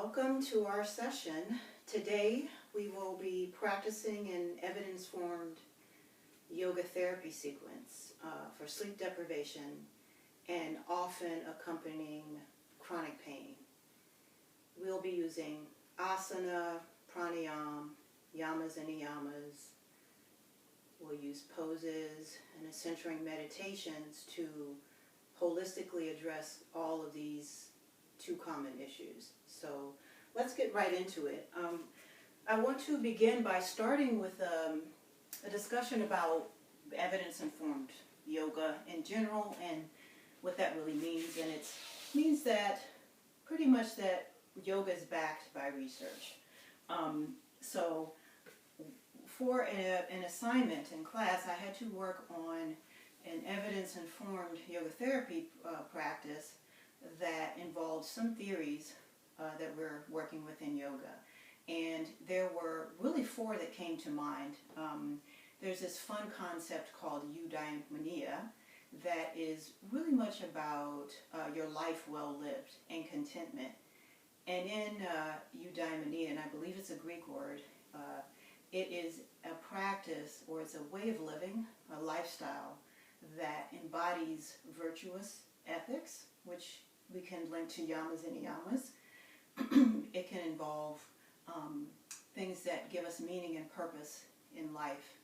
Welcome to our session. Today we will be practicing an evidence-informed yoga therapy sequence for sleep deprivation and often accompanying chronic pain. We'll be using asana, pranayama, yamas and niyamas. We'll use poses and centering meditations to holistically address all of these two common issues. So let's get right into it. I want to begin by starting with a discussion about evidence-informed yoga in general and what that really means. And it means that pretty much that yoga is backed by research. So for an assignment in class, I had to work on an evidence-informed yoga therapy practice that involved some theories that we're working with in yoga. And there were really four that came to mind. There's this fun concept called eudaimonia that is really much about your life well lived and contentment. And in eudaimonia, and I believe it's a Greek word, it is a practice or it's a way of living, a lifestyle that embodies virtuous ethics, which we can link to yamas and niyamas. It can involve things that give us meaning and purpose in life,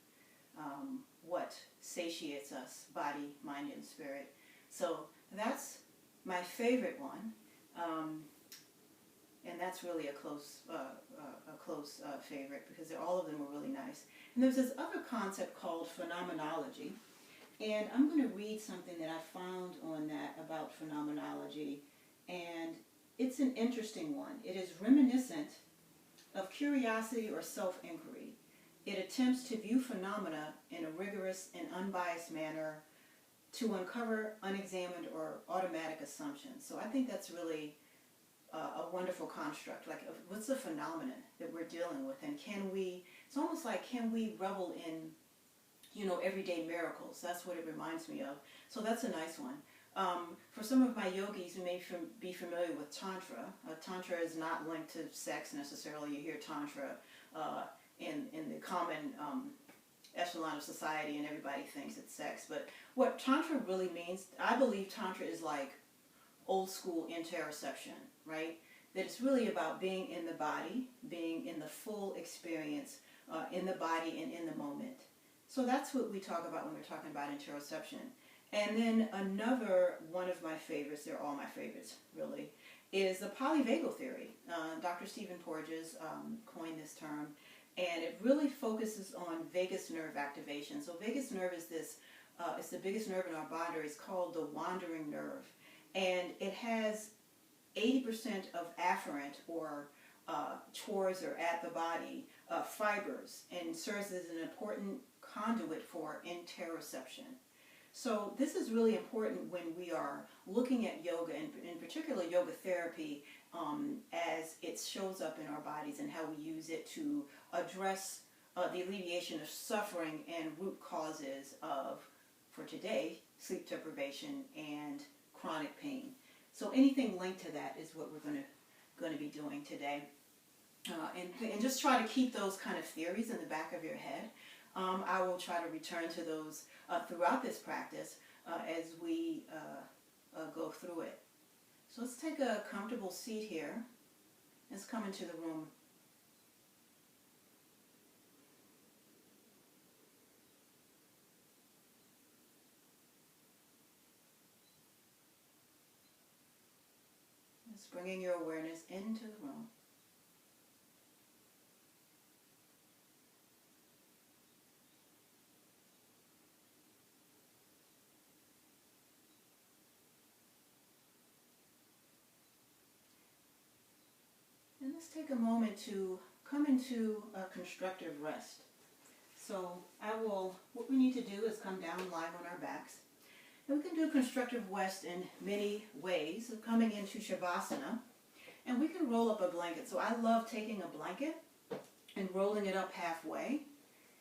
what satiates us, body, mind, and spirit. So that's my favorite one, and that's really a close favorite because all of them are really nice. And there's this other concept called phenomenology. And I'm going to read something that I found on that about phenomenology, and it's an interesting one. It is reminiscent of curiosity or self-inquiry. It attempts to view phenomena in a rigorous and unbiased manner to uncover unexamined or automatic assumptions. So I think that's really a wonderful construct. Like, what's the phenomenon that we're dealing with, and it's almost like, can we revel in everyday miracles? That's what it reminds me of. So that's a nice one. For some of my yogis who may be familiar with Tantra, Tantra is not linked to sex necessarily. You hear Tantra in the common echelon of society and everybody thinks it's sex. But what Tantra really means, I believe Tantra is like old school interoception, right? That it's really about being in the body, being in the full experience, in the body and in the moment. So that's what we talk about when we're talking about interoception. And then another one of my favorites, they're all my favorites really, is the polyvagal theory. Dr. Stephen Porges coined this term, and it really focuses on vagus nerve activation. So vagus nerve is it's the biggest nerve in our body. It's called the wandering nerve. And it has 80% of afferent or towards or at the body fibers, and serves as an important conduit for interoception. So this is really important when we are looking at yoga, and in particular yoga therapy, as it shows up in our bodies and how we use it to address the alleviation of suffering and root causes of, for today, sleep deprivation and chronic pain. So anything linked to that is what we're going to be doing today. And just try to keep those kind of theories in the back of your head. I will try to return to those throughout this practice as we go through it. So let's take a comfortable seat here. Let's come into the room. Just bringing your awareness into the room. And let's take a moment to come into a constructive rest. So what we need to do is come down, lie on our backs. And we can do constructive rest in many ways. So coming into Shavasana, and we can roll up a blanket. So I love taking a blanket and rolling it up halfway,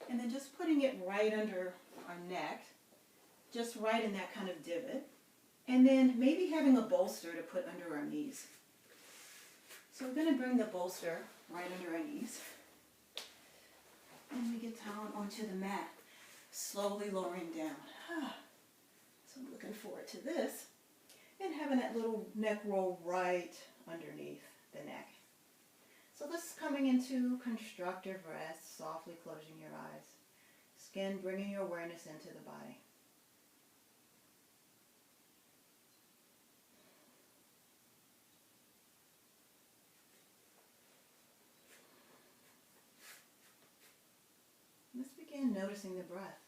and then just putting it right under our neck, just right in that kind of divot. And then maybe having a bolster to put under our knees. So we're going to bring the bolster right under our knees. And we get down onto the mat, slowly lowering down. So I'm looking forward to this. And having that little neck roll right underneath the neck. So this is coming into constructive rest, softly closing your eyes. Skin, bringing your awareness into the body. Let's begin noticing the breath.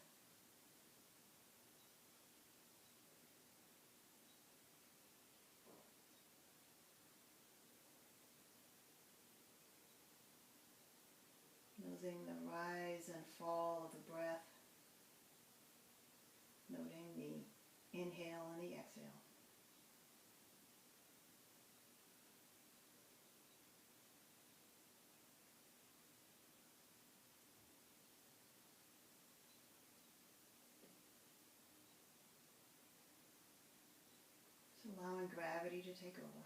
Noticing the rise and fall of the breath. Noting the inhale and the exhale. Just allowing gravity to take over.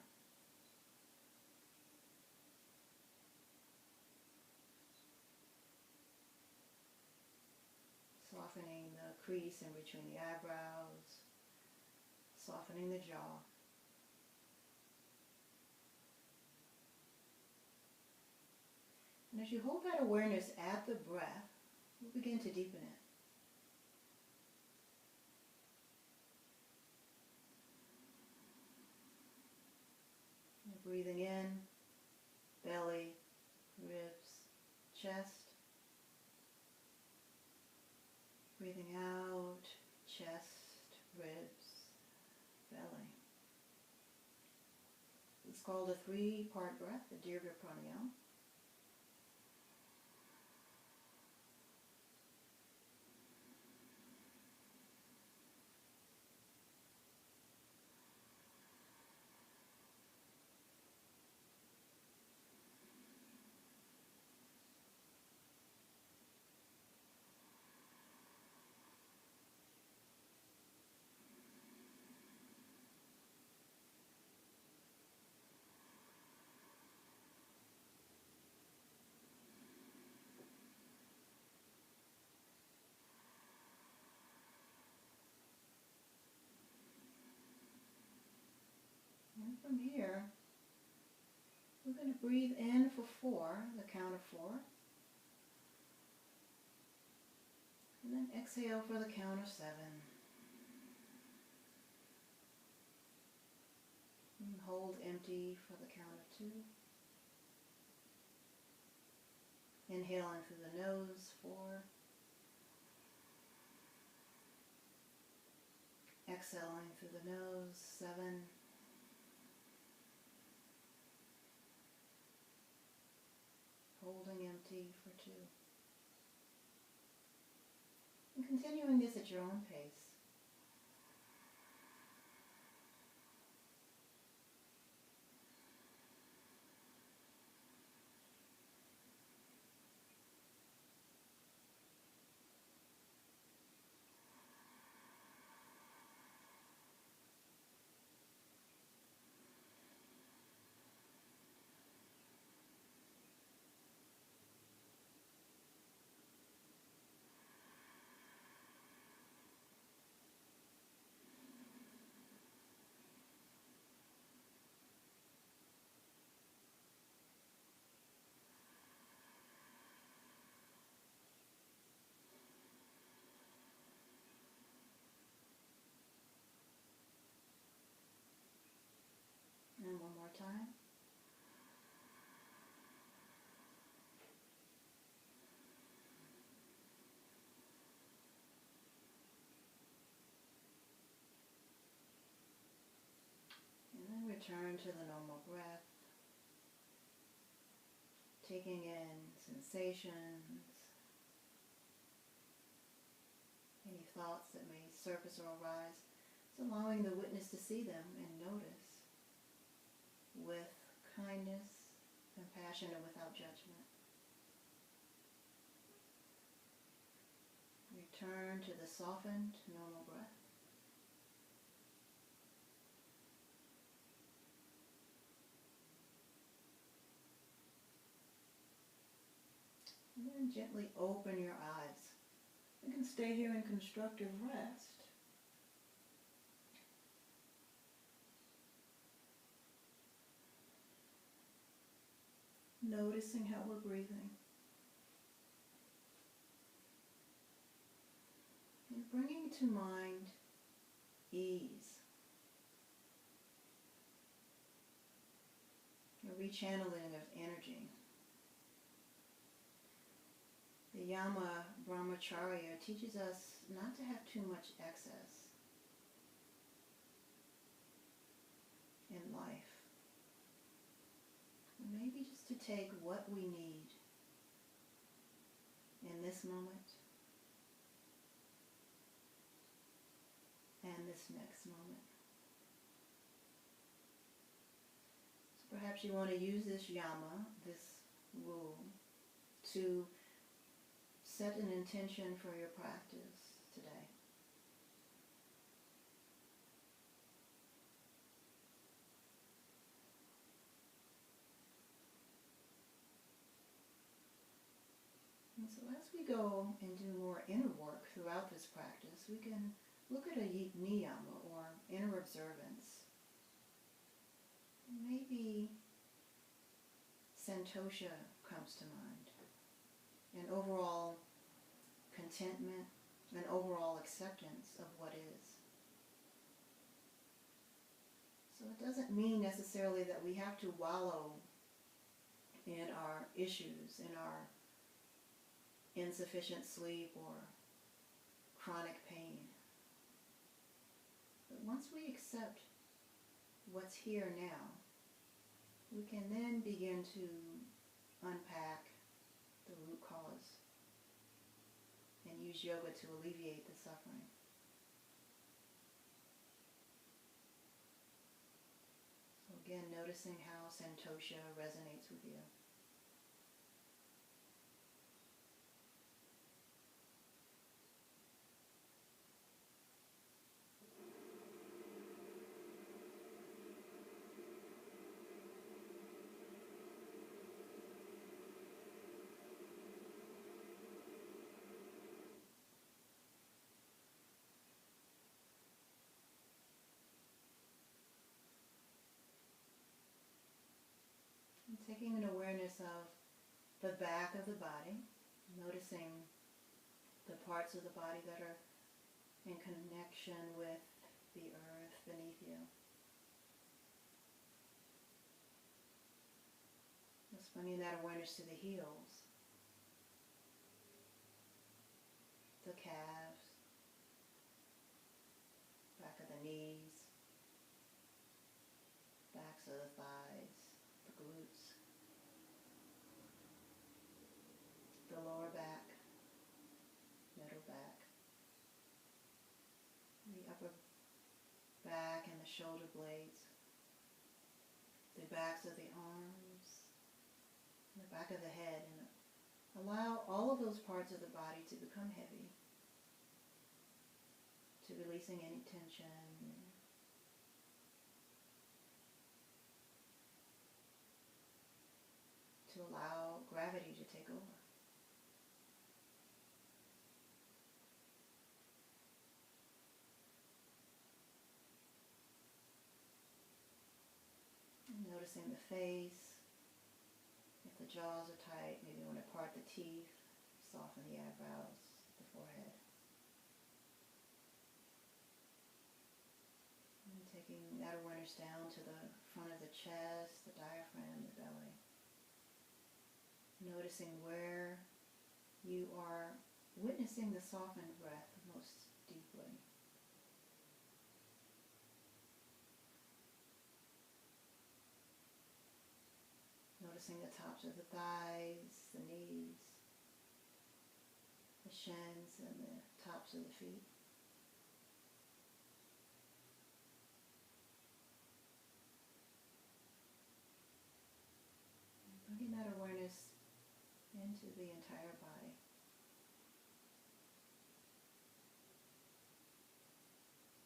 Softening the crease in between the eyebrows, softening the jaw. And as you hold that awareness at the breath, we'll begin to deepen it. You're breathing in, belly, ribs, chest. Breathing out, chest, ribs, belly. It's called a 3-part breath, the Dirga Pranayama. And from here, we're going to breathe in for 4, the count of 4. And then exhale for the count of 7. And hold empty for the count of 2. Inhaling through the nose, 4. Exhaling through the nose, 7. Holding empty for 2. And continuing this at your own pace. And one more time. And then return to the normal breath. Taking in sensations, any thoughts that may surface or arise. It's allowing the witness to see them and notice with kindness, compassion, and without judgment. Return to the softened, normal breath. And gently open your eyes. You can stay here in constructive rest. Noticing how we're breathing. And bringing to mind ease. A rechanneling of energy. The Yama Brahmacharya teaches us not to have too much excess in life. Maybe just to take what we need in this moment and this next moment. So perhaps you want to use this Yama, this rule, to set an intention for your practice today. And so as we go and do more inner work throughout this practice, we can look at a niyama, or inner observance. Maybe santosha comes to mind, an overall contentment, an overall acceptance of what is. So it doesn't mean necessarily that we have to wallow in our issues, in our insufficient sleep or chronic pain. But once we accept what's here now, we can then begin to unpack the root cause and use yoga to alleviate the suffering. So again, noticing how santosha resonates with you. And taking an awareness of the back of the body, noticing the parts of the body that are in connection with the earth beneath you. Just bringing that awareness to the heels, the calves, back of the knees, backs of the thighs, the glutes, the lower back, middle back, the upper back and the shoulder blades, the backs of the arms, and the back of the head, and allow all of those parts of the body to become heavy, to releasing any tension, to allow gravity to take over. And noticing the face. If the jaws are tight, maybe you want to part the teeth, soften the eyebrows, the forehead. And taking that awareness down to the front of the chest, the diaphragm, the belly. Noticing where you are witnessing the softened breath most deeply. Noticing the tops of the thighs, the knees, the shins, and the tops of the feet. And bringing that awareness into the entire body.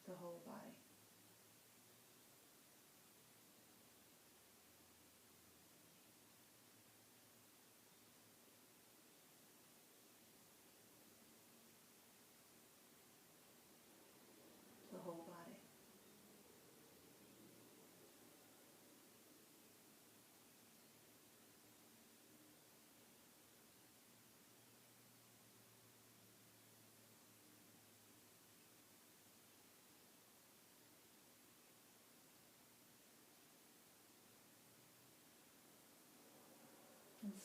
The whole body.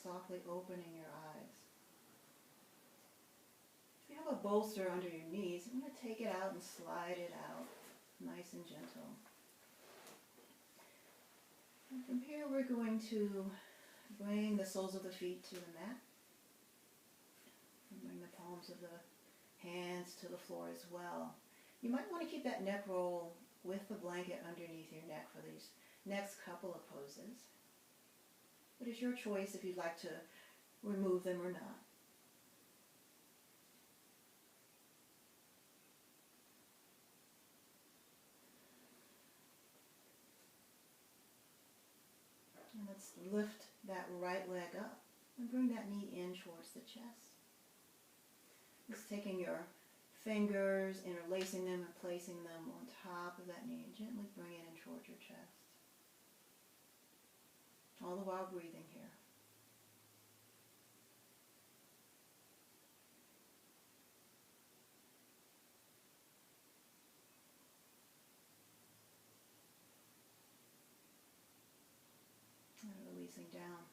softly opening your eyes. If you have a bolster under your knees, I'm going to take it out and slide it out, nice and gentle. And from here we're going to bring the soles of the feet to the mat. And bring the palms of the hands to the floor as well. You might want to keep that neck roll with the blanket underneath your neck for these next couple of poses. But it's your choice if you'd like to remove them or not. And let's lift that right leg up and bring that knee in towards the chest. Just taking your fingers, interlacing them and placing them on top of that knee and gently bring it in towards your chest. All the while breathing here. And releasing down.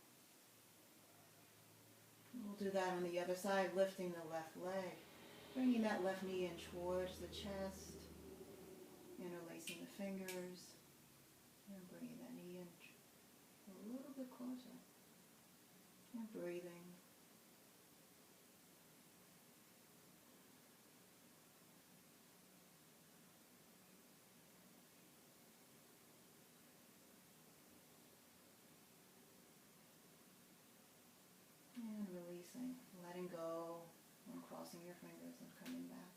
We'll do that on the other side, lifting the left leg. Bringing that left knee in towards the chest. Interlacing the fingers. And bringing that knee in a little bit closer. And breathing. And releasing, letting go, uncrossing your fingers and coming back.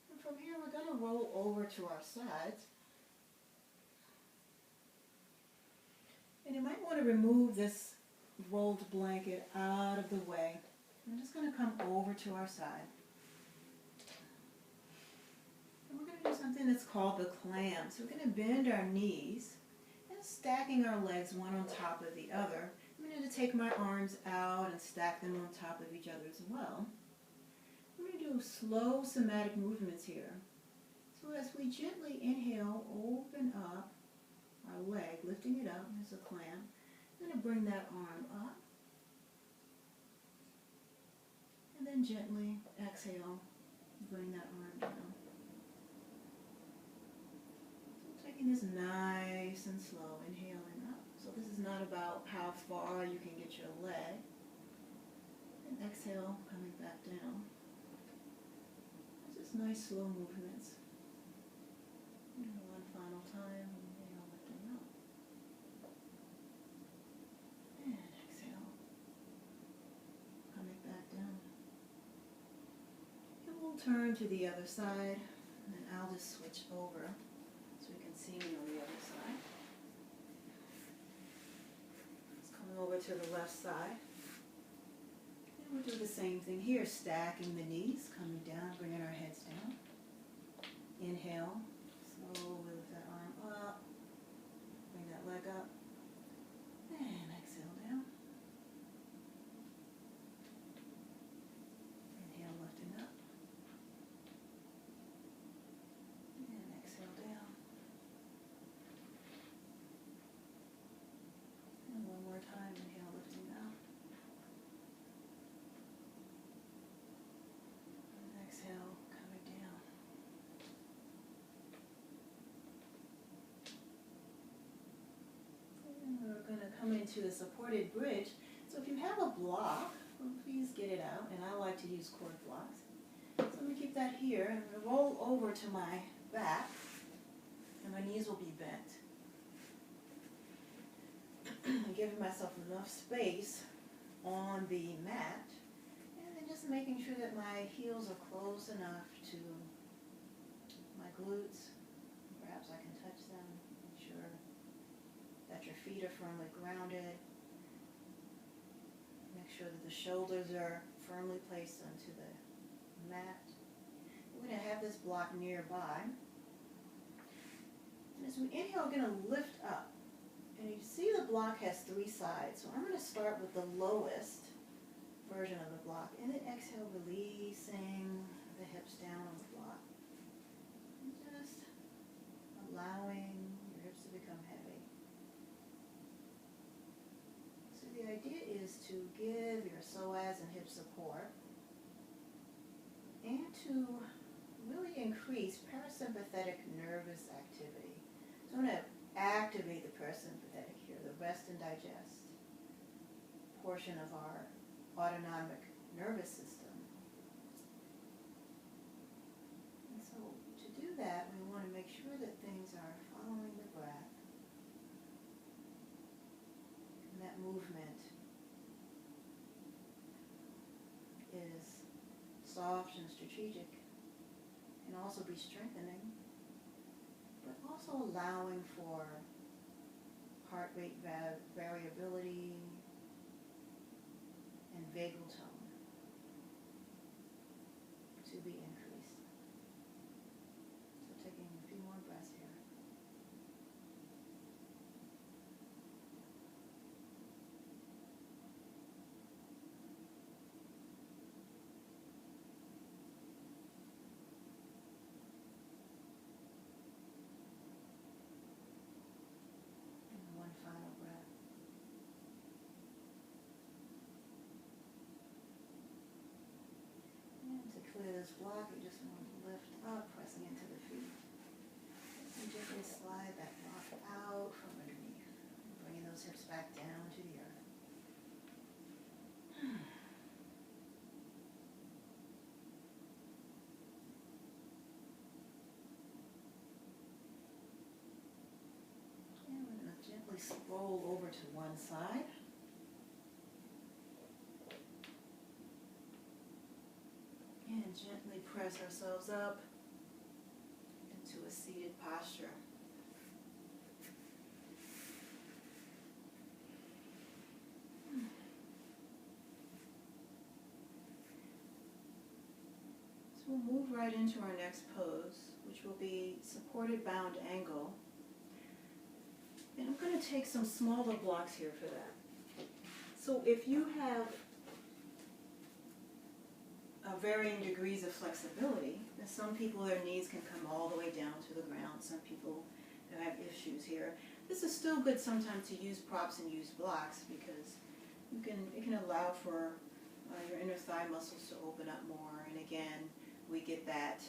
And from here we're going to roll over to our sides. And you might want to remove this rolled blanket out of the way. I'm just going to come over to our side. And we're going to do something that's called the clam. So we're going to bend our knees and stacking our legs one on top of the other. I'm going to take my arms out and stack them on top of each other as well. We're going to do slow somatic movements here. So as we gently inhale, open up our leg, lifting it up as a clam. I'm going to bring that arm up. And then gently exhale, bring that arm down. So taking this nice and slow, inhaling up. So this is not about how far you can get your leg. And exhale, coming back down. Just nice slow movements. And one final time, inhale, lifting up. And exhale, coming back down. And we'll turn to the other side, and I'll just switch over so we can see me on the other side. Over to the left side. And we'll do the same thing here, stacking the knees, coming down, bringing our heads down. Inhale, slowly lift that arm up, bring that leg up, and exhale down. Inhale, lifting up, and exhale down. And one more time, inhale, lifting up. And exhale, coming down. And we're going to come into the supported bridge. So if you have a block, well, please get it out. And I like to use cord blocks. So I'm going to keep that here. I'm going to roll over to my back. And my knees will be bent. I'm giving myself enough space on the mat, and then just making sure that my heels are close enough to my glutes. Perhaps I can touch them. Make sure that your feet are firmly grounded. Make sure that the shoulders are firmly placed onto the mat. We're going to have this block nearby. And as we inhale, we're going to lift up. And you see the block has three sides, so I'm going to start with the lowest version of the block, and then exhale, releasing the hips down on the block. And just allowing your hips to become heavy. So is to give your psoas and hip support and to really increase parasympathetic nervous activity. So I'm going to activate the parasympathetic here, the rest and digest portion of our autonomic nervous system. And so to do that, we want to make sure that things are following the breath. And that movement is soft and strategic, can also be strengthening, but also allowing for heart rate variability and vagal tone to be increased. So taking a few more breaths here. And one final breath. And to clear this block, you just want to lift up, pressing into the feet. And gently slide that block out from underneath, bringing those hips back down to the earth. And we're going to gently scroll over to one side. And gently press ourselves up into a seated posture. So we'll move right into our next pose, which will be supported bound angle. And I'm going to take some smaller blocks here for that. So if you have varying degrees of flexibility, and some people, their knees can come all the way down to the ground. Some people have issues here. This is still good sometimes to use props and use blocks because it can allow for your inner thigh muscles to open up more. And again, we get that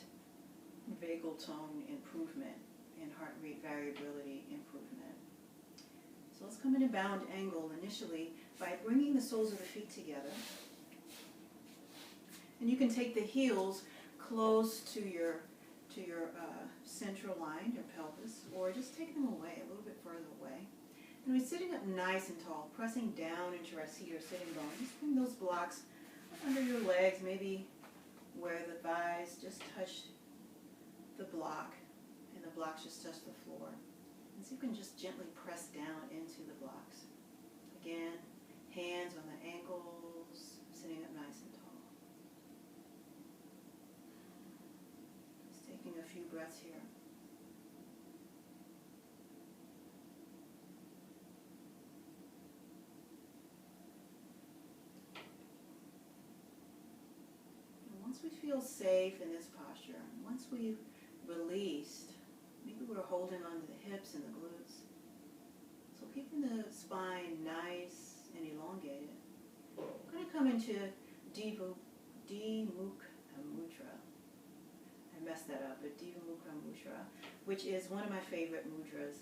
vagal tone improvement and heart rate variability improvement. So let's come in a bound angle initially by bringing the soles of the feet together. And you can take the heels close to your central line, your pelvis, or just take them away, a little bit further away. And we're sitting up nice and tall, pressing down into our seat or sitting bone. Just bring those blocks under your legs, maybe where the thighs just touch the block, and the blocks just touch the floor. And so you can just gently press down into the blocks. Again, hands on the ankles, sitting up nice and tall. Just taking a few breaths here. And once we feel safe in this posture, once we've released, maybe we're holding on to the hips and the glutes. So keeping the spine nice and elongated. I'm going to come into Diva Mukha. I messed that up, but Diva Mukha, which is one of my favorite mudras.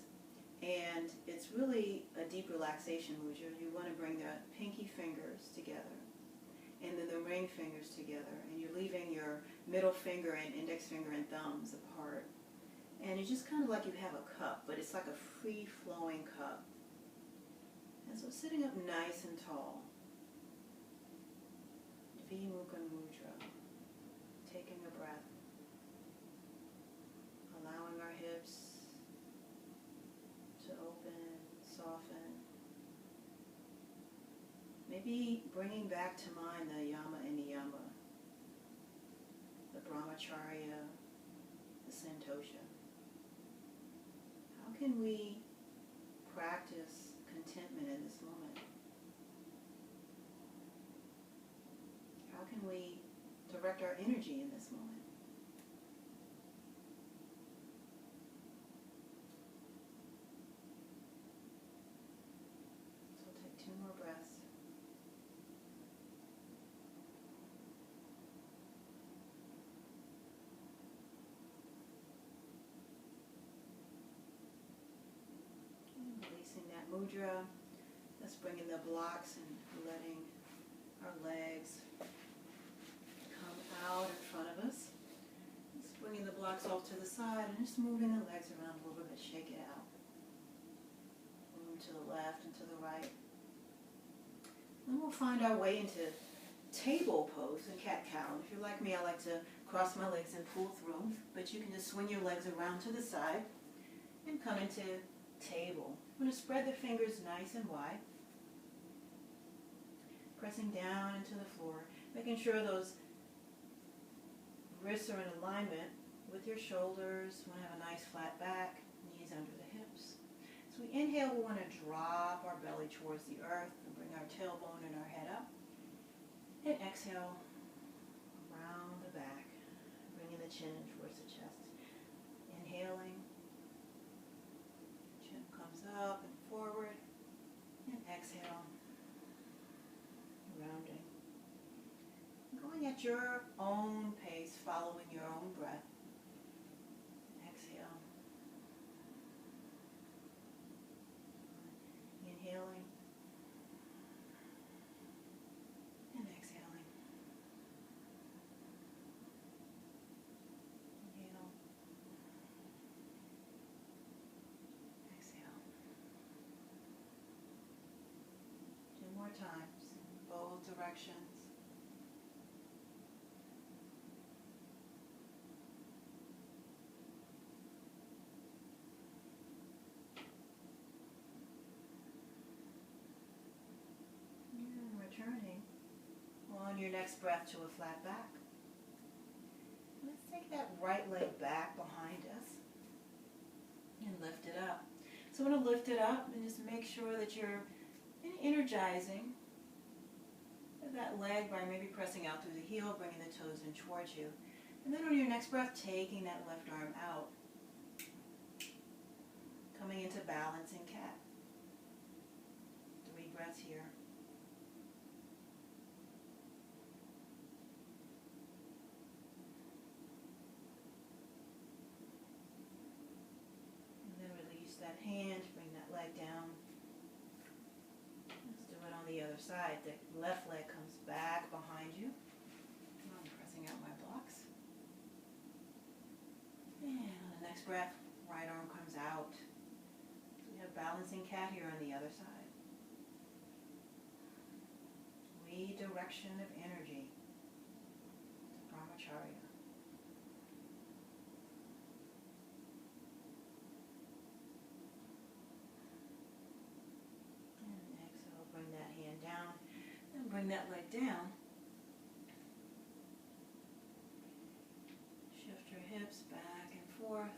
And it's really a deep relaxation mudra. You want to bring the pinky fingers together and then the ring fingers together. And you're leaving your middle finger and index finger and thumbs apart. And it's just kind of like you have a cup, but it's like a free-flowing cup. And so sitting up nice and tall. Dvimukha Mudra. Taking a breath. Allowing our hips to open, soften. Maybe bringing back to mind the Yama and Niyama. The Brahmacharya, the Santosha. How can we practice contentment in this moment? How can we direct our energy in this moment? So take 2 more breaths. mudra. Let's bring in the blocks and letting our legs come out in front of us. Just bringing the blocks off to the side and just moving the legs around a little bit. Shake it out. Move them to the left and to the right. Then we'll find our way into table pose, the cat-cow. If you're like me, I like to cross my legs and pull through, but you can just swing your legs around to the side and come into table. I'm going to spread the fingers nice and wide, pressing down into the floor, making sure those wrists are in alignment with your shoulders. You want to have a nice flat back, knees under the hips. So we inhale, we want to drop our belly towards the earth and bring our tailbone and our head up. And exhale, around the back, bringing the chin in towards the chest. Inhaling, chin comes up and forward, and exhale, rounding. Going at your own pace, following your own breath. Exhale. Inhaling. And exhaling. Inhale. Exhale. 2 more times, both directions. Returning on your next breath to a flat back. Let's take that right leg back behind us and lift it up. So I'm going to lift it up and just make sure that you're energizing that leg by maybe pressing out through the heel, bringing the toes in towards you. And then on your next breath, taking that left arm out, coming into balancing cat. 3 breaths here. That hand, bring that leg down. Let's do it on the other side. The left leg comes back behind you. I'm pressing out my blocks. And on the next breath, right arm comes out. So we have balancing cat here on the other side. Redirection of energy to brahmacharya. Bring that hand down, and bring that leg down. Shift your hips back and forth.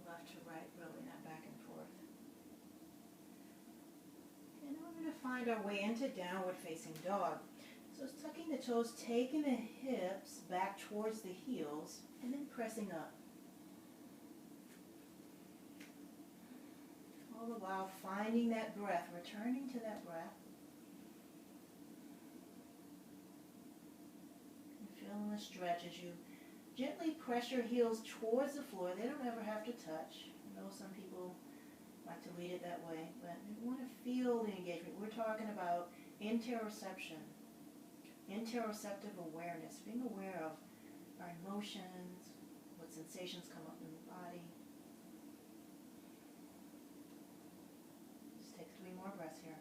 Left to right, really, not back and forth. And then we're going to find our way into downward facing dog. So it's tucking the toes, taking the hips back towards the heels, and then pressing up. All the while finding that breath, returning to that breath. And feeling the stretch as you gently press your heels towards the floor. They don't ever have to touch. I know some people like to lead it that way, but you want to feel the engagement. We're talking about interoception, interoceptive awareness, being aware of our emotions, what sensations come up in the body. Take 3 more breaths here.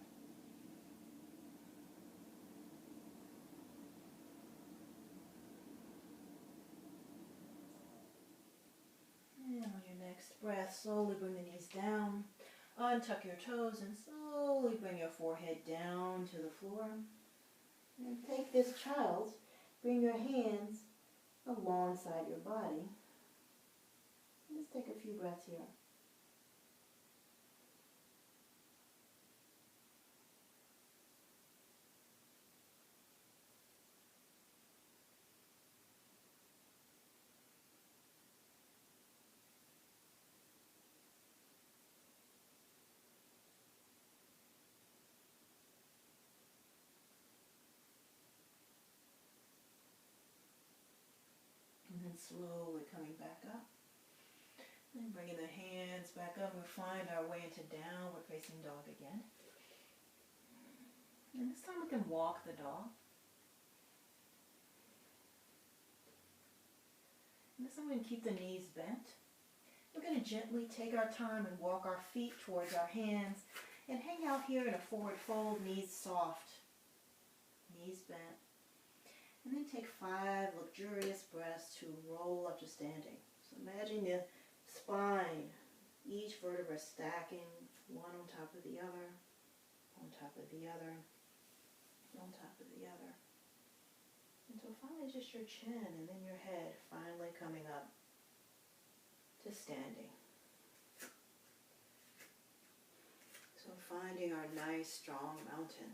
And on your next breath, slowly bring the knees down, untuck your toes, and slowly bring your forehead down to the floor. And take this child's, bring your hands alongside your body. And just take a few breaths here. And then slowly coming back up. And bringing the hands back up, we'll find our way into downward facing dog again. And this time we can walk the dog. And this time we can keep the knees bent. We're going to gently take our time and walk our feet towards our hands and hang out here in a forward fold, knees soft, knees bent. And then take 5 luxurious breaths to roll up to standing. So imagine the spine, each vertebra stacking one on top of the other, on top of the other, on top of the other. Until finally just your chin and then your head finally coming up to standing. So finding our nice strong mountain.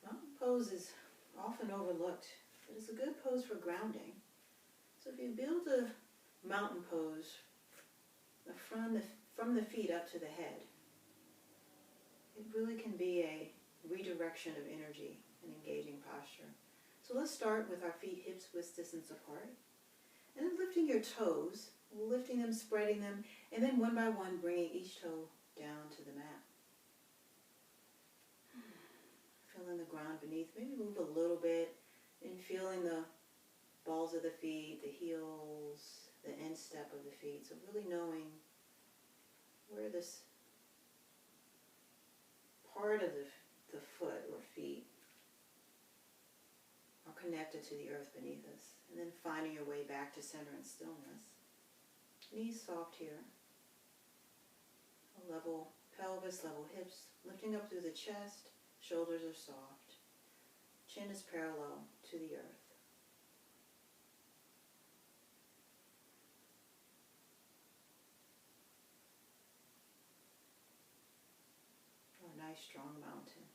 Mountain pose is often overlooked, but it's a good pose for grounding. So if you build a mountain pose from the feet up to the head, it really can be a redirection of energy and engaging posture. So let's start with our feet hips width distance apart. And then lifting your toes, lifting them, spreading them, and then one by one bringing each toe down to the mat. Feeling the ground beneath. Maybe move a little bit and feeling the balls of the feet, the heels, the instep of the feet. So really knowing where this part of the foot or feet are connected to the earth beneath us. And then finding your way back to center and stillness. Knees soft here. A level pelvis, level hips. Lifting up through the chest. Shoulders are soft. Chin is parallel to the earth. A nice strong mountain.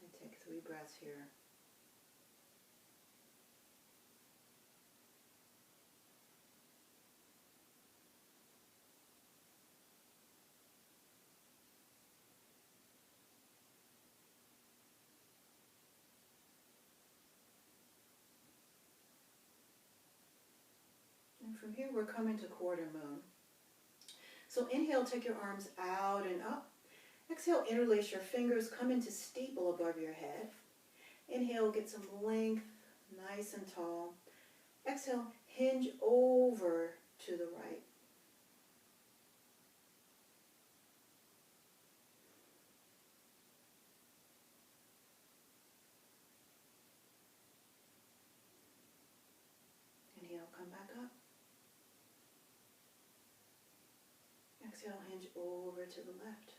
And take 3 breaths here. And from here we're coming to quarter moon. So inhale, take your arms out and up. Exhale, interlace your fingers, come into steeple above your head. Inhale, get some length, nice and tall. Exhale, hinge over to the right. Inhale, come back up. Exhale, hinge over to the left.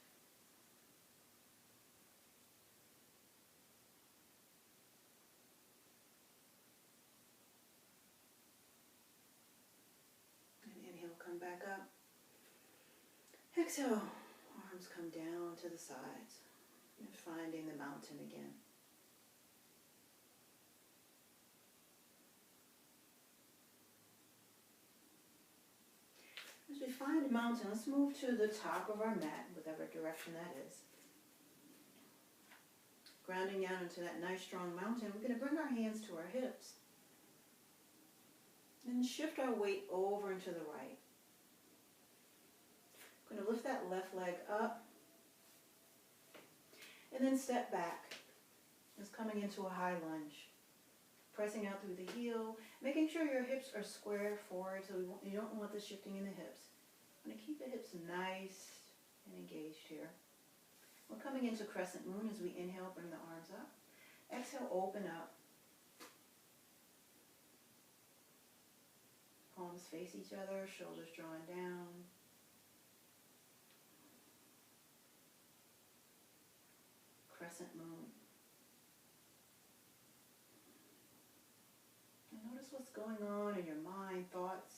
And inhale, come back up. Exhale, arms come down to the sides. And finding the mountain again. As we find a mountain, let's move to the top of our mat, whatever direction that is. Grounding down into that nice strong mountain, we're going to bring our hands to our hips. And shift our weight over and to the right. We're going to lift that left leg up. And then step back. It's coming into a high lunge. Pressing out through the heel, making sure your hips are square forward, so you don't want the shifting in the hips. I'm going to keep the hips nice and engaged here. We're coming into crescent moon as we inhale, bring the arms up. Exhale, open up. Palms face each other, shoulders drawing down. Crescent moon. And notice what's going on in your mind, thoughts,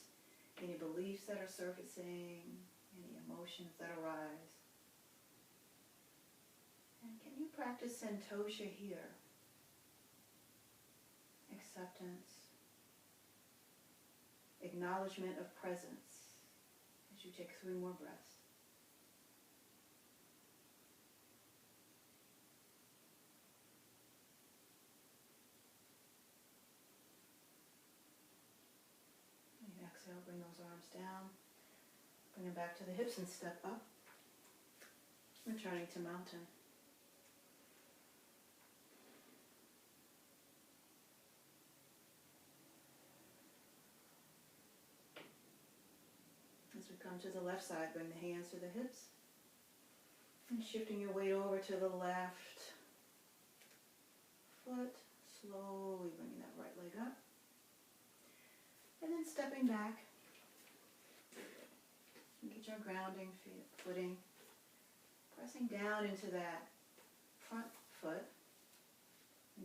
any beliefs that are surfacing, any emotions that arise. And can you practice santosha here? Acceptance, acknowledgement of presence as you take 3 more breaths. bring those arms down. Bring them back to the hips and step up. Returning to mountain. As we come to the left side, bring the hands to the hips. And shifting your weight over to the left foot. Slowly bringing that right leg up. And then stepping back. And get your grounding footing. Pressing down into that front foot.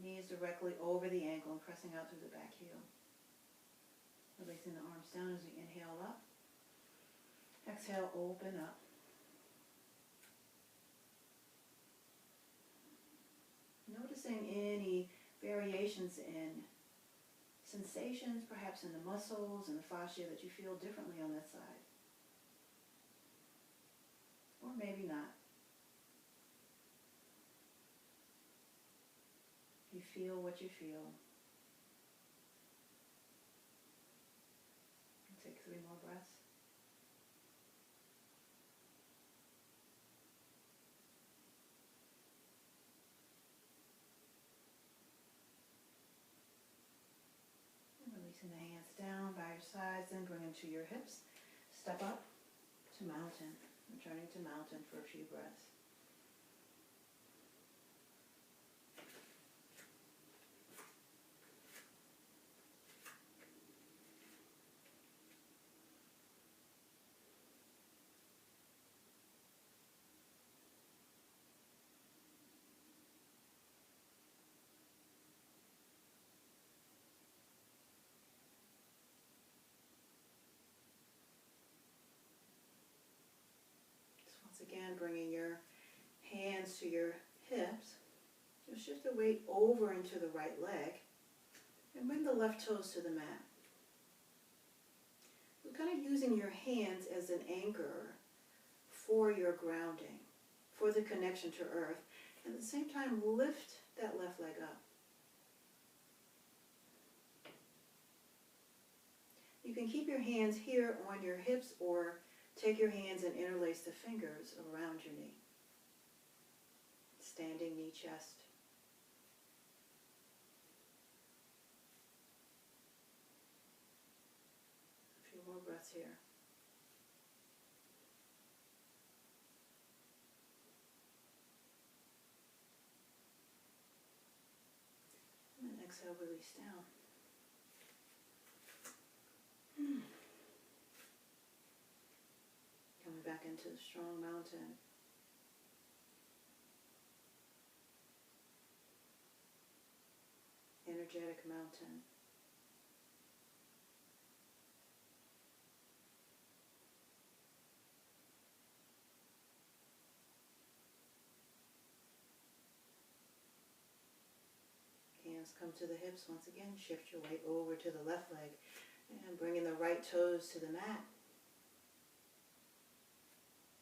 Knees directly over the ankle and pressing out through the back heel. Releasing the arms down as we inhale up. Exhale, open up. Noticing any variations in sensations, perhaps in the muscles and the fascia that you feel differently on that side. Or maybe not. You feel what you feel. Take 3 more breaths. And releasing the hands down by your sides, then bring them to your hips. Step up to mountain. Returning to mountain for a few breaths. Again, bringing your hands to your hips. You'll shift the weight over into the right leg and bring the left toes to the mat. You're kind of using your hands as an anchor for your grounding, for the connection to earth. And at the same time, lift that left leg up. You can keep your hands here on your hips or take your hands and interlace the fingers around your knee. Standing knee chest. A few more breaths here. And then exhale, release down. Coming back into the strong mountain. Energetic mountain. Hands come to the hips once again. Shift your weight over to the left leg and bringing the right toes to the mat.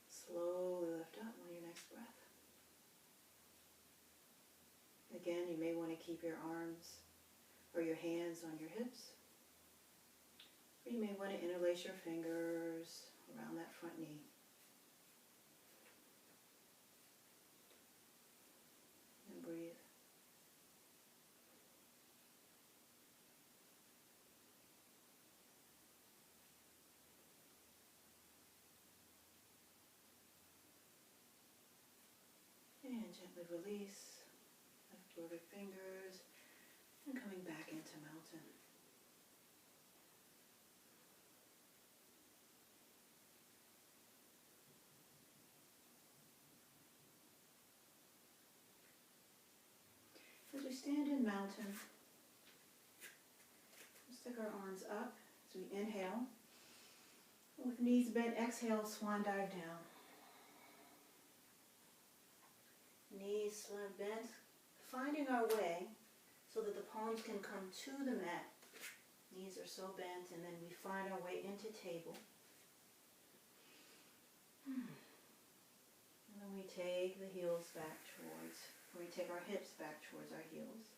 Slowly lift up on your next breath. Again, you may want to keep your arms or your hands on your hips. Or you may want to interlace your fingers around that front knee. And breathe. And gently release, lift your fingers, and coming back into mountain. As we stand in mountain, we'll stick our arms up as we inhale. With knees bent, exhale, swan dive down. Knees bent, finding our way so that the palms can come to the mat. Knees are so bent, and then we find our way into table. And then we take the heels back towards, we take our hips back towards our heels.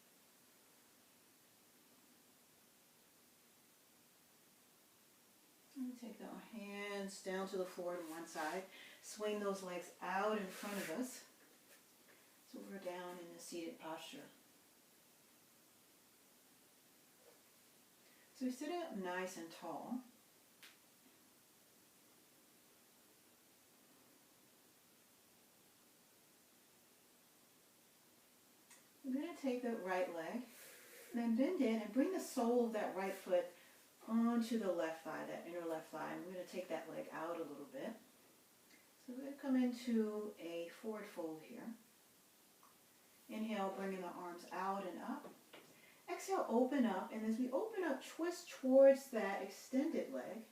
Take our hands down to the floor to one side. Swing those legs out in front of us. So we're down in the seated posture. So we sit up nice and tall. We're going to take the right leg and then bend in and bring the sole of that right foot onto the left thigh, that inner left thigh. And we're going to take that leg out a little bit. So we're going to come into a forward fold here. Inhale, bringing the arms out and up. Exhale, open up. And as we open up, twist towards that extended leg.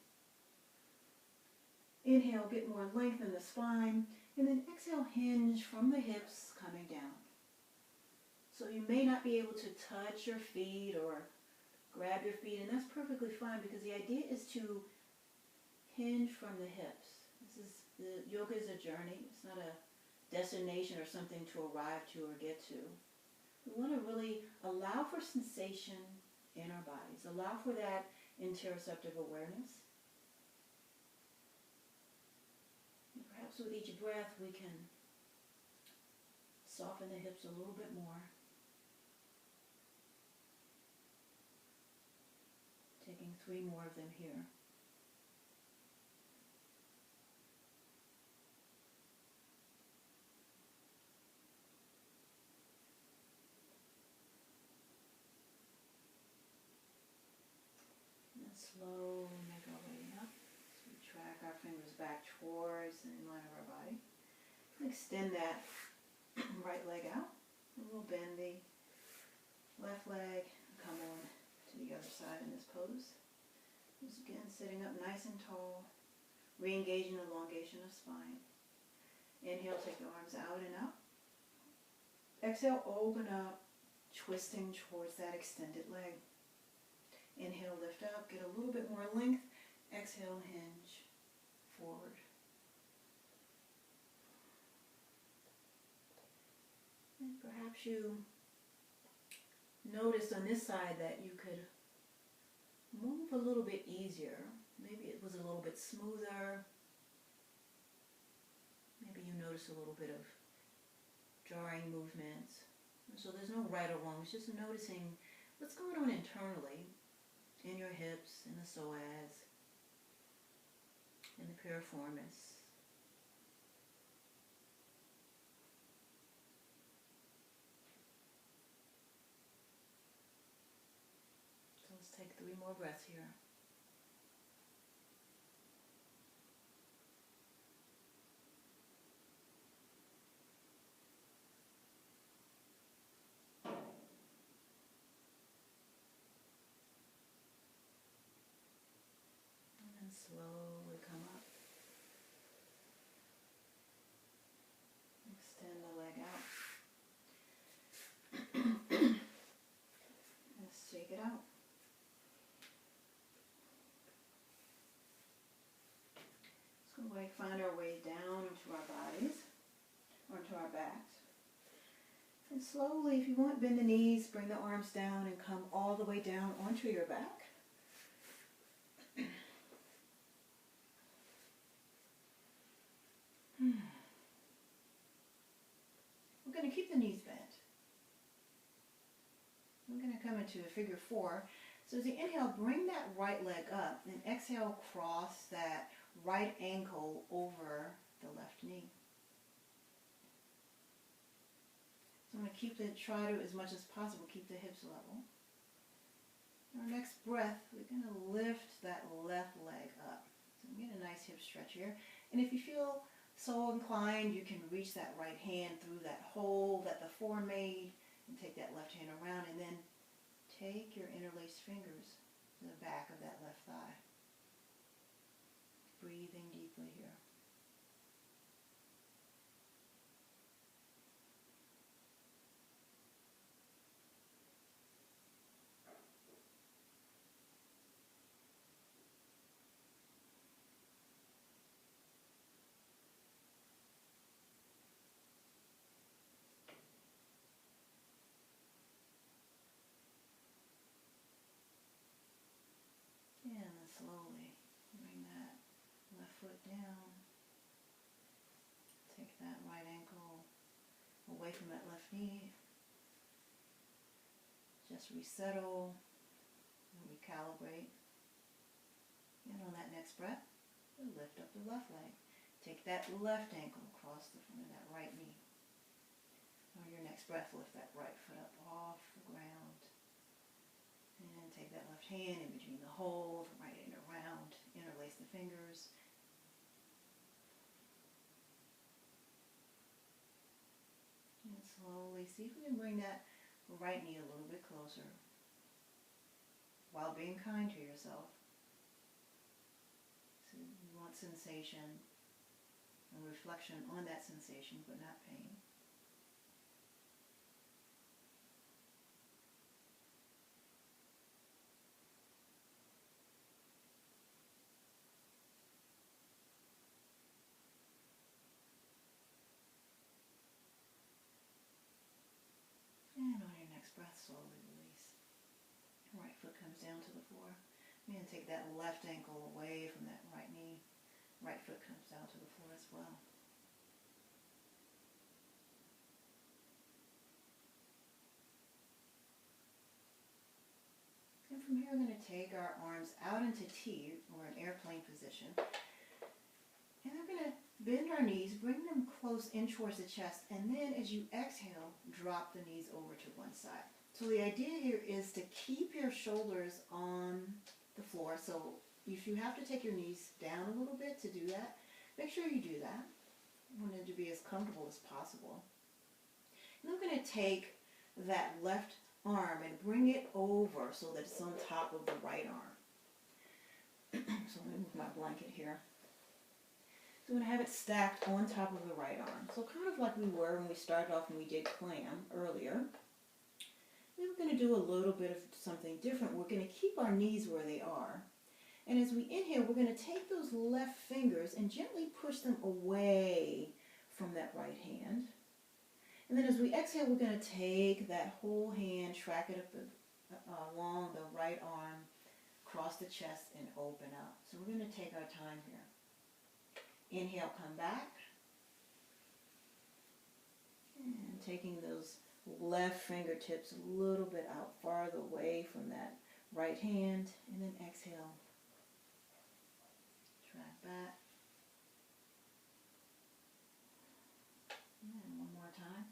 Inhale, get more length in the spine. And then exhale, hinge from the hips coming down. So you may not be able to touch your feet or grab your feet, and that's perfectly fine because the idea is to hinge from the hips. Yoga is a journey. It's not a destination or something to arrive to or get to. We want to really allow for sensation in our bodies. Allow for that interoceptive awareness. And perhaps with each breath we can soften the hips a little bit more. Taking 3 more of them here. And then slowly make our way up. So we track our fingers back towards the inline of our body. And extend that right leg out. And we'll bend the left leg and come on to the other side in this pose. Once again, sitting up nice and tall, re-engaging elongation of spine. Inhale, take the arms out and up. Exhale, open up, twisting towards that extended leg. Inhale, lift up, get a little bit more length. Exhale, hinge forward. And perhaps you notice on this side that you could move a little bit easier. Maybe it was a little bit smoother. Maybe you notice a little bit of jarring movements. So there's no right or wrong. It's just noticing what's going on internally in your hips, in the psoas, in the piriformis. Let's take 3 more breaths here. And then slowly come up. Extend the leg out. Let's shake it out. We find our way down into our bodies, or into our backs. And slowly, if you want, bend the knees, bring the arms down, and come all the way down onto your back. We're going to keep the knees bent. We're going to come into a figure 4. So as you inhale, bring that right leg up, and exhale, cross that right ankle over the left knee. So I'm going to try to, as much as possible, keep the hips level. Our next breath, we're going to lift that left leg up. So get a nice hip stretch here. And if you feel so inclined, you can reach that right hand through that hole that the 4 made and take that left hand around, and then take your interlaced fingers to the back of that left thigh. Breathing deeply here. And then slowly bring that down. Take that right ankle away from that left knee. Just resettle and recalibrate. And on that next breath, lift up the left leg. Take that left ankle across the front of that right knee. On your next breath, lift that right foot up off the ground. And take that left hand in between the hold, right and around. Interlace the fingers. And slowly see if we can bring that right knee a little bit closer while being kind to yourself. So you want sensation and reflection on that sensation, but not pain. And on your next breath, slowly release. Right foot comes down to the floor. And take that left ankle away from that right knee. Right foot comes down to the floor as well. And from here, we're going to take our arms out into T, or an airplane position. And we're going to bend our knees, bring them close in towards the chest, and then as you exhale, drop the knees over to one side. So the idea here is to keep your shoulders on the floor. So if you have to take your knees down a little bit to do that, make sure you do that. You want it to be as comfortable as possible. And I'm going to take that left arm and bring it over so that it's on top of the right arm. So let me move my blanket here. So I'm going to have it stacked on top of the right arm. So kind of like we were when we started off and we did clam earlier. Then we're going to do a little bit of something different. We're going to keep our knees where they are. And as we inhale, we're going to take those left fingers and gently push them away from that right hand. And then as we exhale, we're going to take that whole hand, track it up along the right arm, cross the chest, and open up. So we're going to take our time here. Inhale, come back. And taking those left fingertips a little bit out farther away from that right hand. And then exhale. Track back. And one more time.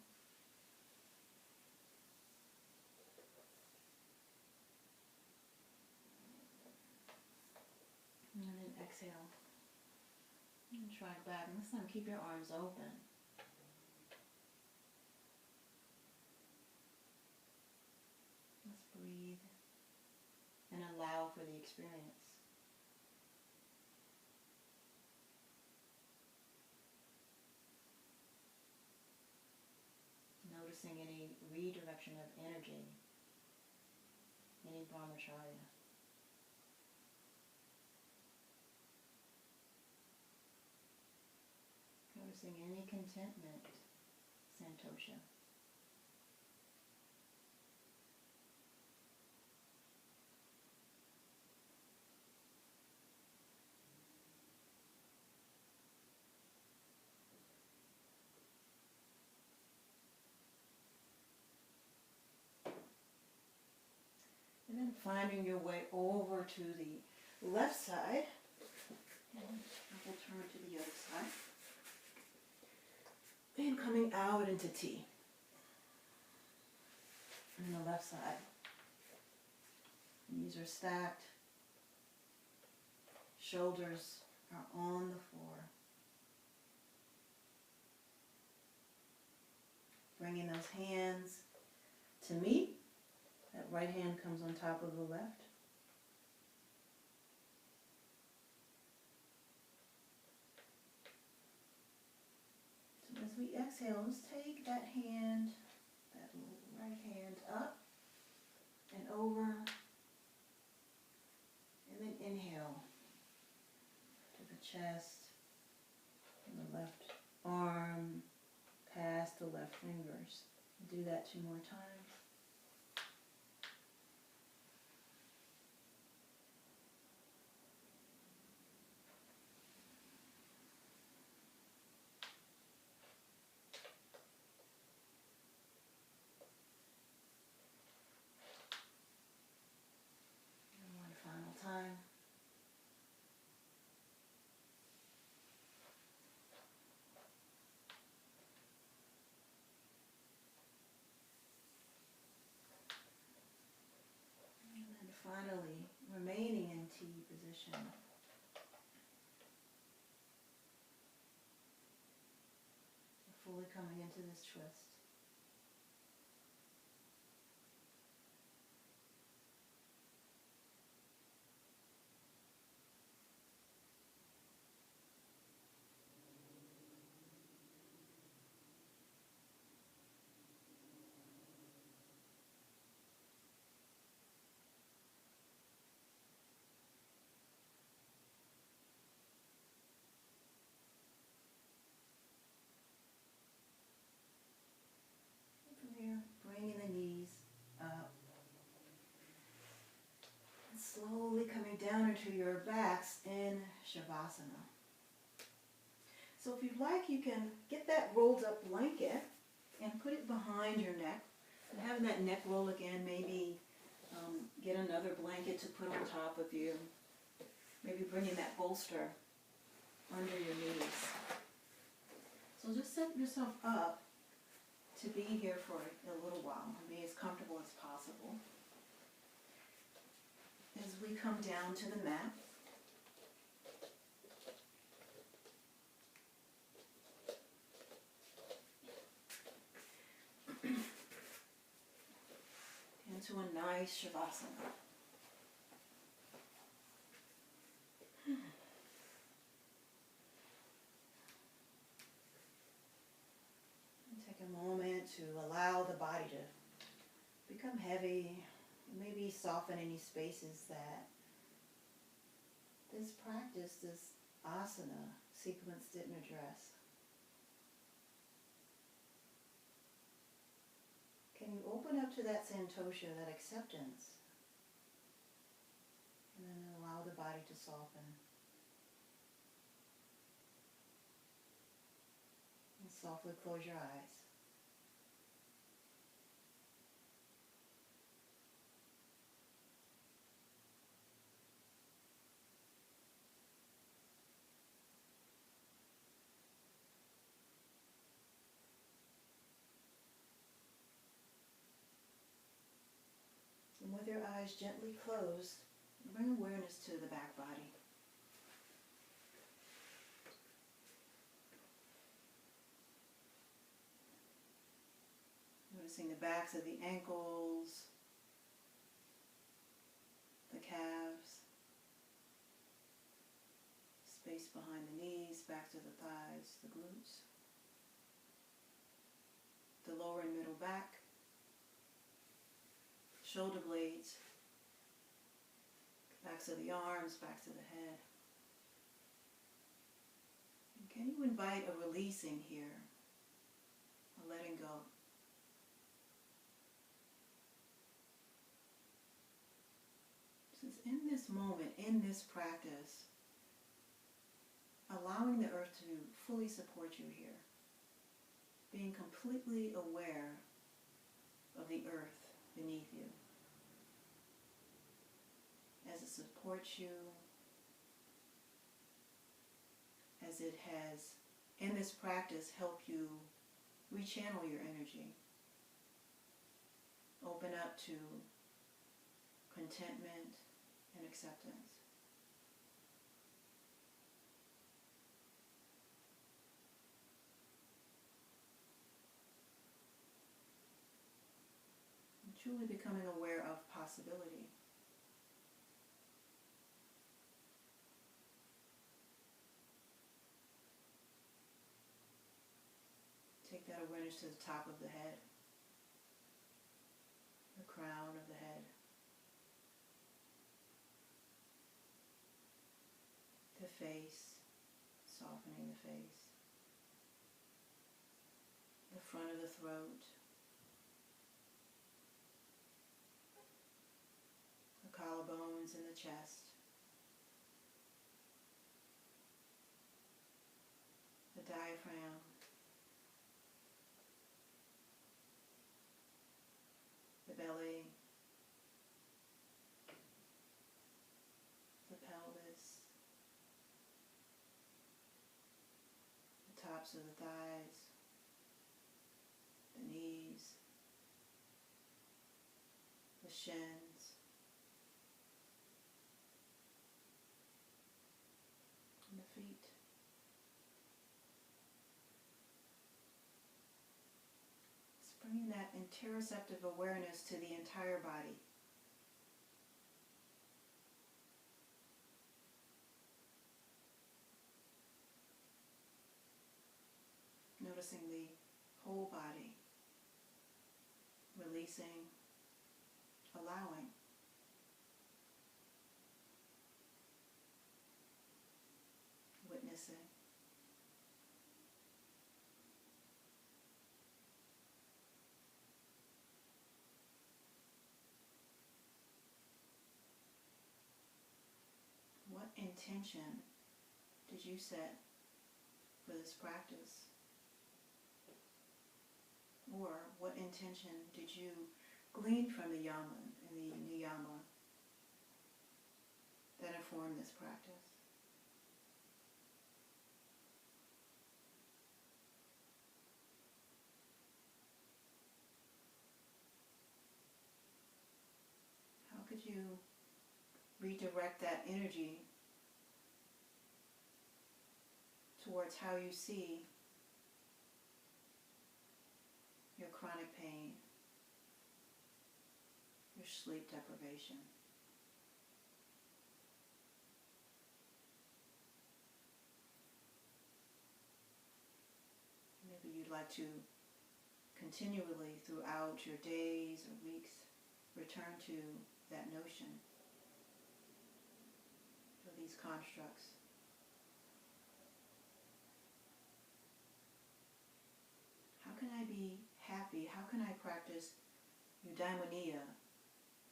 And then exhale. And track back. And this time keep your arms open. Let's breathe and allow for the experience. Noticing any redirection of energy, any brahmacharya. Noticing any contentment, santosha. And then finding your way over to the left side. And we'll turn to the other side. And coming out into T. And the left side. Knees are stacked. Shoulders are on the floor. Bringing those hands to meet. That right hand comes on top of the left. So as we exhale, let's take that hand, that right hand up and over. And then inhale to the chest and the left arm, past the left fingers. Do that 2 more times. slowly coming into this twist. And from here, bringing the knees up. And slowly coming down into your backs in Shavasana. So if you'd like, you can get that rolled up blanket and put it behind your neck. And having that neck roll again, maybe get another blanket to put on top of you. Maybe bringing that bolster under your knees. So just set yourself up to be here for a little while and be as comfortable as possible. As we come down to the mat, into a nice Shavasana. And take a moment to allow the body to become heavy, maybe soften any spaces that this practice, this asana sequence didn't address. Can you open up to that santosha, that acceptance, and then allow the body to soften. And softly close your eyes. And with your eyes gently closed, bring awareness to the back body. Noticing the backs of the ankles, the calves, space behind the knees, back to the thighs, the glutes, the lower and middle back, shoulder blades, backs of the arms, backs of the head. And can you invite a releasing here, a letting go? Since in this moment, in this practice, allowing the earth to fully support you here, being completely aware of the earth beneath you, as it supports you, as it has, in this practice, helped you rechannel your energy, open up to contentment and acceptance. And truly becoming aware of possibility. Take that awareness to the top of the head, the crown of the head, the face, softening the face, the front of the throat, the collarbones and the chest, the diaphragm, the belly, the pelvis, the tops of the thighs, the knees, the shins, and the feet. interoceptive awareness to the entire body. Noticing the whole body, releasing, allowing. Witnessing. What intention did you set for this practice? Or what intention did you glean from the yama and the niyama that inform this practice? How could you redirect that energy towards how you see your chronic pain, your sleep deprivation? Maybe you'd like to continually throughout your days or weeks return to that notion or these constructs. How can I be happy? How can I practice eudaimonia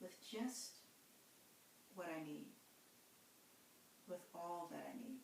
with just what I need, with all that I need?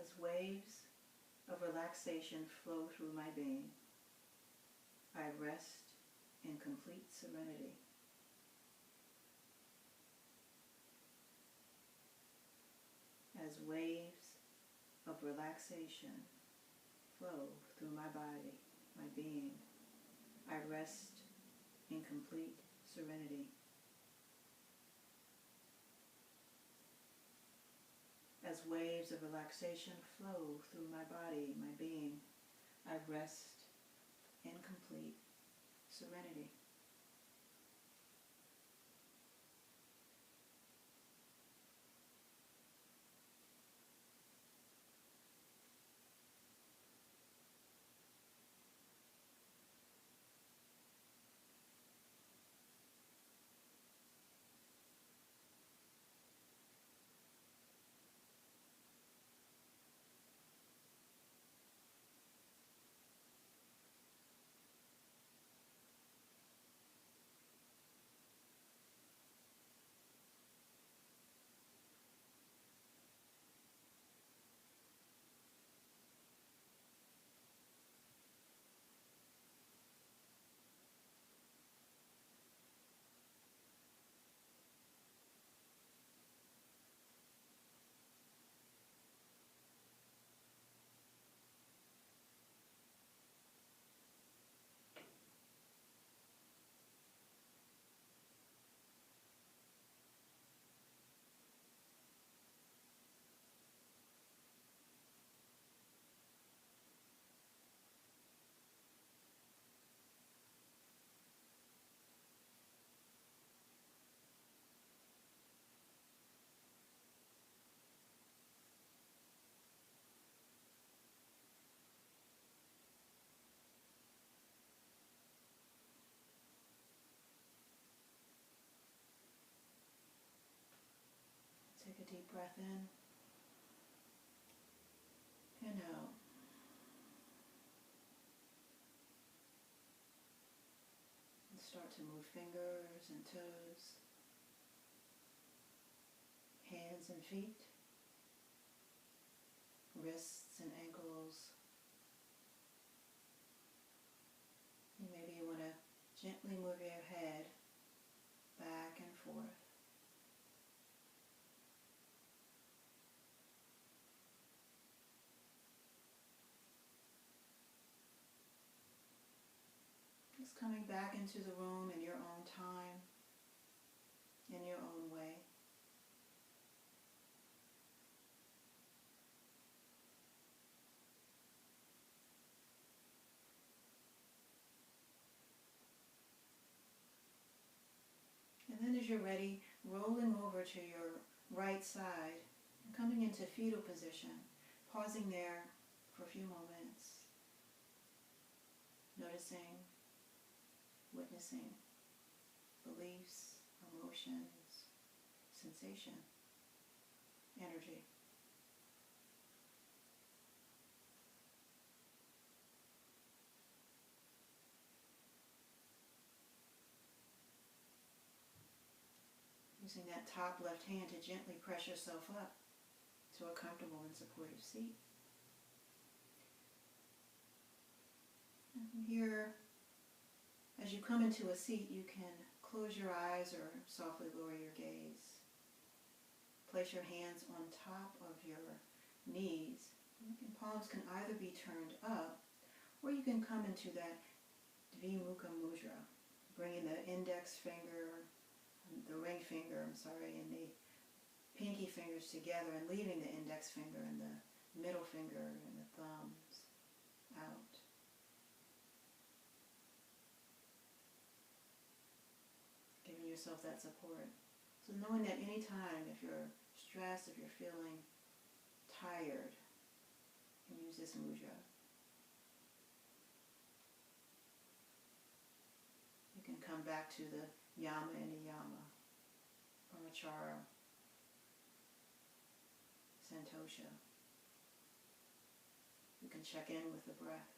As waves of relaxation flow through my being, I rest in complete serenity. As waves of relaxation flow through my body, my being. I rest in complete serenity. As waves of relaxation flow through my body, my being, I rest in complete serenity. Take a deep breath in and out. And start to move fingers and toes, hands and feet, wrists and ankles. And maybe you want to gently move your head back and forth. Just coming back into the room in your own time, in your own way. And then as you're ready, rolling over to your right side and coming into fetal position, pausing there for a few moments, noticing, witnessing beliefs, emotions, sensation, energy. Using that top left hand to gently press yourself up to a comfortable and supportive seat. And from here, as you come into a seat, you can close your eyes or softly lower your gaze. Place your hands on top of your knees. And palms can either be turned up, or you can come into that Dvimukha Mudra, bringing the index finger, the ring finger, and the pinky fingers together and leaving the index finger and the middle finger and the thumbs out. Giving yourself that support. So knowing that any time, if you're stressed, if you're feeling tired, you can use this mudra. You can come back to the Yama and Niyama, Brahmacharya, Santosha. You can check in with the breath.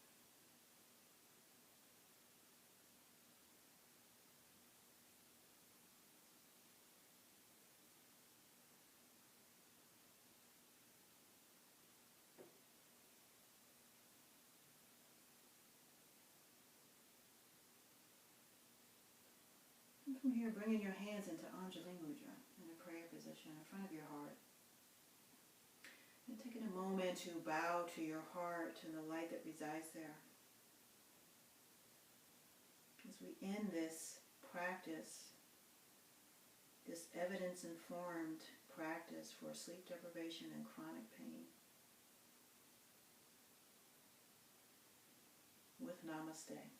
And from here, bringing your hands into Anjali Mudra in a prayer position in front of your heart. And taking a moment to bow to your heart and the light that resides there. As we end this practice, this evidence-informed practice for sleep deprivation and chronic pain, with Namaste.